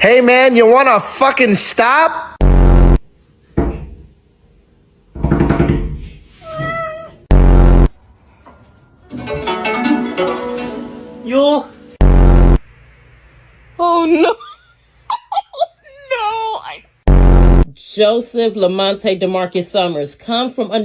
Hey man, you wanna fucking stop? You. Oh no. No. Joseph Lamonte DeMarcus Summers, come from under